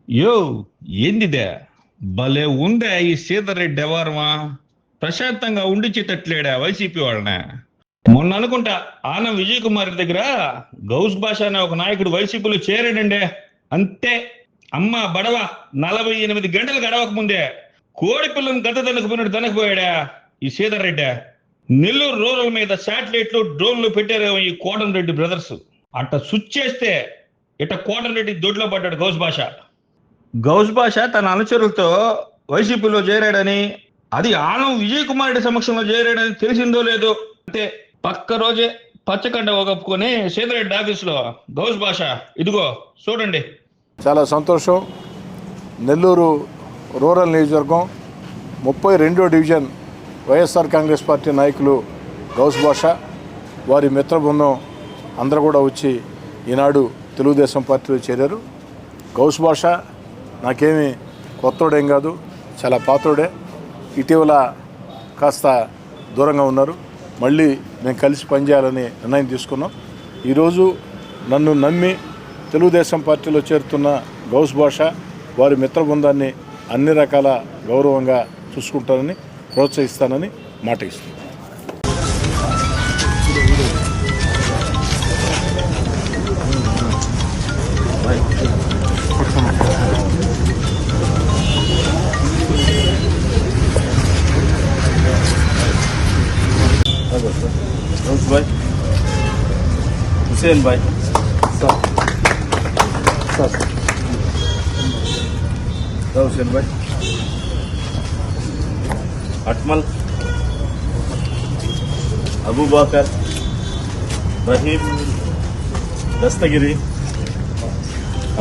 యో ఏందిదే భలే ఉందే ఈ సీతారెడ్డి వ్యవహారమా. ప్రశాంతంగా ఉండిచ్చేటట్లేడా వైసీపీ వాళ్ళని. మొన్న అనుకుంటా ఆనం విజయ్ కుమార్ దగ్గర గౌస్ భాష అనే ఒక నాయకుడు వైసీపీలో చేరాడండి. అంతే. అమ్మ బడవ 48 గంటలు గడవక ముందే కోడి పిల్లని గత దనకపోయినట్టు దనకపోయాడా ఈ సీతారెడ్డి. నెల్లూరు రూరల్ మీద శాటిలైట్లు డ్రోన్లు పెట్టారేమో ఈ కోటన్ రెడ్డి బ్రదర్స్. అట్ట స్విచ్ చేస్తే ఇట్ట కోటన్ రెడ్డి దొడ్లో పడ్డాడు గౌస్ భాష. గౌస్ భాష తన అనుచరులతో వైసీపీలో చేరాడని, అది ఆనం విజయ్ కుమార్ రెడ్డి సమక్షంలో చేరాడని తెలిసిందో లేదో. అంతే. పక్క రోజే పచ్చకండ కప్పుకొని సీతారెడ్డి ఆఫీసులో గౌస్ భాష ఇదిగో చూడండి. చాలా సంతోషం. నెల్లూరు రూరల్ నియోజకవర్గం 32వ డివిజన్ వైఎస్ఆర్ కాంగ్రెస్ పార్టీ నాయకులు గౌస్ భాష వారి మిత్ర బృందం అందరూ కూడా వచ్చి ఈనాడు తెలుగుదేశం పార్టీలో చేరారు. గౌస్ భాష నాకేమీ కొత్తోడేం కాదు, చాలా పాత్రోడే. ఇటీవల కాస్త దూరంగా ఉన్నారు, మళ్ళీ మేము కలిసి పనిచేయాలని నిర్ణయం తీసుకున్నాం. ఈరోజు నన్ను నమ్మి తెలుగుదేశం పార్టీలో చేరుతున్న గౌస్ భాష వారి మిత్ర బృందాన్ని అన్ని రకాల గౌరవంగా చూసుకుంటానని, ప్రోత్సహిస్తానని మాట ఇస్తున్నాను. भाई हुसैन भाई हुसैन भाई अटमल अबू बकर रहीम दस्तगिरी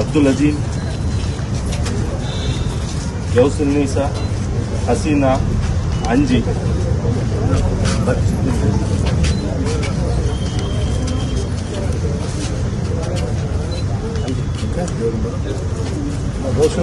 अब्दुल अजीम गौसुन्नीसा हसीना अंजी గౌస్